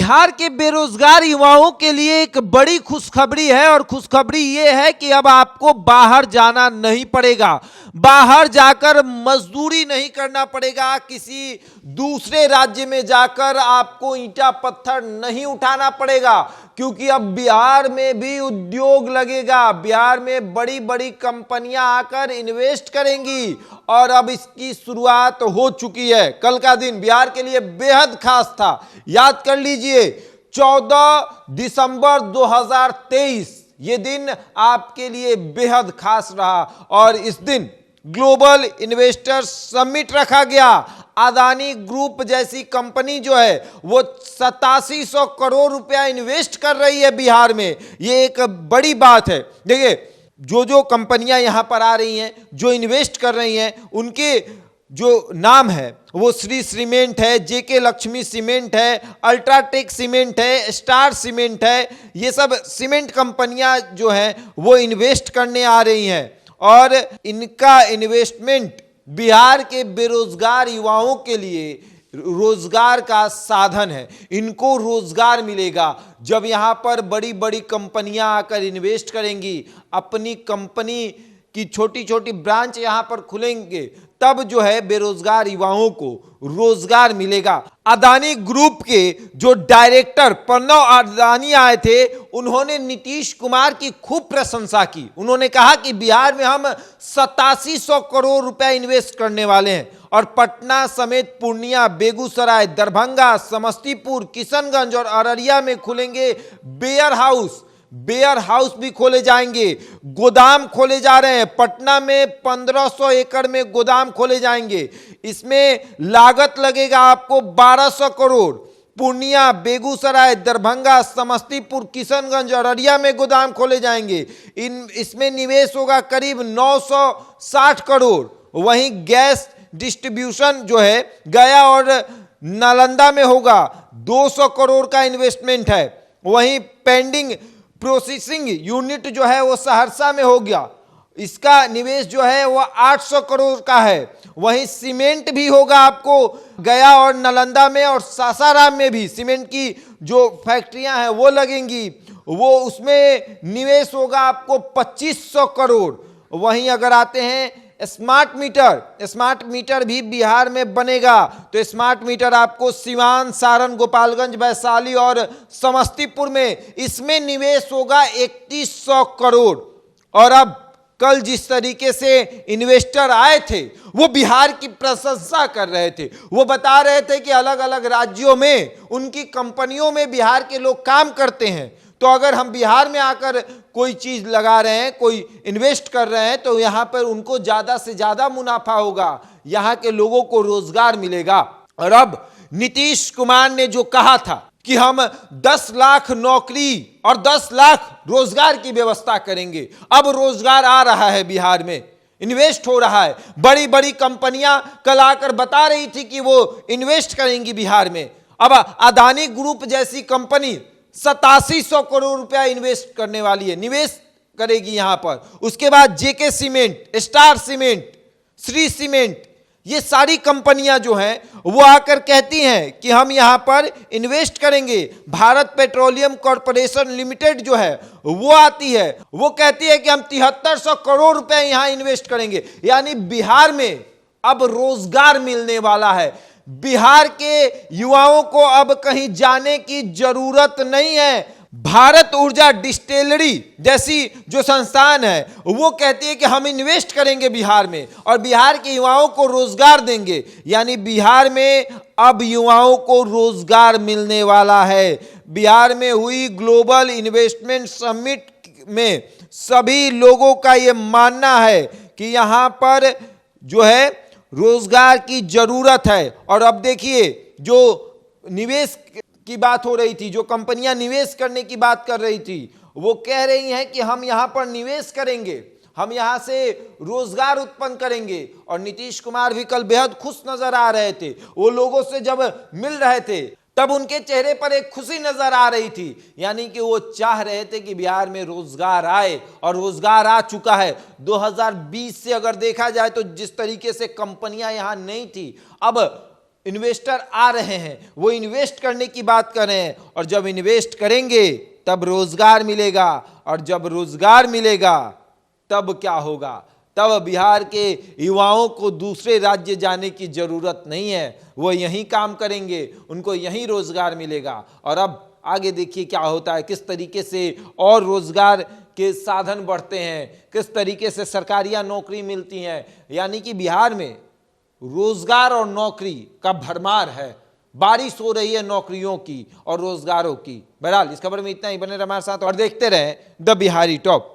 बिहार के बेरोजगार युवाओं के लिए एक बड़ी खुशखबरी है और खुशखबरी ये है कि अब आपको बाहर जाना नहीं पड़ेगा, बाहर जाकर मजदूरी नहीं करना पड़ेगा, किसी दूसरे राज्य में जाकर आपको ईंटा पत्थर नहीं उठाना पड़ेगा, क्योंकि अब बिहार में भी उद्योग लगेगा। बिहार में बड़ी बड़ी कंपनियां आकर इन्वेस्ट करेंगी और अब इसकी शुरुआत हो चुकी है। कल का दिन बिहार के लिए बेहद खास था, याद कर लीजिए 14 दिसंबर 2023 ये दिन आपके लिए बेहद खास रहा और इस दिन ग्लोबल इन्वेस्टर्स समिट रखा गया। अदानी ग्रुप जैसी कंपनी जो है वो 8700 करोड़ रुपया इन्वेस्ट कर रही है बिहार में। ये एक बड़ी बात है। देखिए जो कंपनियां यहां पर आ रही हैं, जो इन्वेस्ट कर रही हैं, उनके जो नाम है वो श्री सीमेंट है, जेके लक्ष्मी सीमेंट है, अल्ट्राटेक सीमेंट है, स्टार सीमेंट है। ये सब सीमेंट कंपनियां जो हैं वो इन्वेस्ट करने आ रही हैं और इनका इन्वेस्टमेंट बिहार के बेरोजगार युवाओं के लिए रोजगार का साधन है। इनको रोजगार मिलेगा जब यहां पर बड़ी बड़ी कंपनियां आकर इन्वेस्ट करेंगी, अपनी कंपनी की छोटी छोटी ब्रांच यहां पर खुलेंगे, तब जो है बेरोजगार युवाओं को रोजगार मिलेगा। अदानी ग्रुप के जो डायरेक्टर प्रणव अदानी आए थे, उन्होंने नीतीश कुमार की खूब प्रशंसा की। उन्होंने कहा कि बिहार में हम 8700 करोड़ रुपया इन्वेस्ट करने वाले हैं और पटना समेत पूर्णिया, बेगूसराय, दरभंगा, समस्तीपुर, किशनगंज और अररिया में खुलेंगे वेयर हाउस भी खोले जाएंगे, गोदाम खोले जा रहे हैं। पटना में 1500 एकड़ में गोदाम खोले जाएंगे, इसमें लागत लगेगा आपको 1200 करोड़। पूर्णिया, बेगूसराय, दरभंगा, समस्तीपुर, किशनगंज और अररिया में गोदाम खोले जाएंगे। इसमें निवेश होगा करीब 960 करोड़। वहीं गैस डिस्ट्रीब्यूशन जो है गया और नालंदा में होगा, 200 करोड़ का इन्वेस्टमेंट है। वहीं पेंडिंग प्रोसेसिंग यूनिट जो है वो सहरसा में हो गया, इसका निवेश जो है वो 800 करोड़ का है। वहीं सीमेंट भी होगा आपको गया और नालंदा में, और सासाराम में भी सीमेंट की जो फैक्ट्रियां हैं वो लगेंगी, वो उसमें निवेश होगा आपको 2500 करोड़। वहीं अगर आते हैं स्मार्ट मीटर भी बिहार में बनेगा, तो स्मार्ट मीटर आपको सिवान, सारण, गोपालगंज, वैशाली और समस्तीपुर में, इसमें निवेश होगा 3100 करोड़। और अब कल जिस तरीके से इन्वेस्टर आए थे वो बिहार की प्रशंसा कर रहे थे, वो बता रहे थे कि अलग अलग राज्यों में उनकी कंपनियों में बिहार के लोग काम करते हैं, तो अगर हम बिहार में आकर कोई चीज लगा रहे हैं, कोई इन्वेस्ट कर रहे हैं, तो यहां पर उनको ज्यादा से ज्यादा मुनाफा होगा, यहां के लोगों को रोजगार मिलेगा। और अब नीतीश कुमार ने जो कहा था कि हम 10 लाख नौकरी और 10 लाख रोजगार की व्यवस्था करेंगे, अब रोजगार आ रहा है बिहार में, इन्वेस्ट हो रहा है। बड़ी बड़ी कंपनियां कल आकर बता रही थी कि वो इन्वेस्ट करेंगी बिहार में। अब अदानी ग्रुप जैसी कंपनी 8700 करोड़ रुपया इन्वेस्ट करने वाली है, निवेश करेगी यहां पर। उसके बाद JK cement, star cement, Shree cement, ये सारी कंपनियां जो हैं वो आकर कहती हैं कि हम यहां पर इन्वेस्ट करेंगे। भारत पेट्रोलियम कॉर्पोरेशन लिमिटेड जो है वो आती है, वो कहती है कि हम 7300 करोड़ रुपए यहां इन्वेस्ट करेंगे। यानी बिहार में अब रोजगार मिलने वाला है। बिहार के युवाओं को अब कहीं जाने की जरूरत नहीं है। भारत ऊर्जा डिस्टिलरी जैसी जो संस्थान है वो कहती है कि हम इन्वेस्ट करेंगे बिहार में और बिहार के युवाओं को रोजगार देंगे। यानी बिहार में अब युवाओं को रोजगार मिलने वाला है। बिहार में हुई ग्लोबल इन्वेस्टमेंट समिट में सभी लोगों का यह मानना है कि यहां पर जो है रोजगार की जरूरत है। और अब देखिए जो निवेश की बात हो रही थी, जो कंपनियां निवेश करने की बात कर रही थी, वो कह रही हैं कि हम यहां पर निवेश करेंगे, हम यहां से रोजगार उत्पन्न करेंगे। और नीतीश कुमार भी कल बेहद खुश नजर आ रहे थे। वो लोगों से जब मिल रहे थे तब उनके चेहरे पर एक खुशी नजर आ रही थी, यानी कि वो चाह रहे थे कि बिहार में रोजगार आए और रोजगार आ चुका है। 2020 से अगर देखा जाए तो जिस तरीके से कंपनियां यहां नहीं थी, अब इन्वेस्टर आ रहे हैं, वो इन्वेस्ट करने की बात कर रहे हैं, और जब इन्वेस्ट करेंगे तब रोजगार मिलेगा, और जब रोजगार मिलेगा तब क्या होगा, तब बिहार के युवाओं को दूसरे राज्य जाने की जरूरत नहीं है, वो यहीं काम करेंगे, उनको यहीं रोजगार मिलेगा। और अब आगे देखिए क्या होता है, किस तरीके से और रोजगार के साधन बढ़ते हैं, किस तरीके से सरकारियां नौकरी मिलती हैं। यानी कि बिहार में रोजगार और नौकरी का भरमार है, बारिश हो रही है नौकरियों की और रोजगारों की। बहरहाल इस खबर में इतना ही, बने रहे हमारे साथ और देखते रहें द बिहारी टॉप।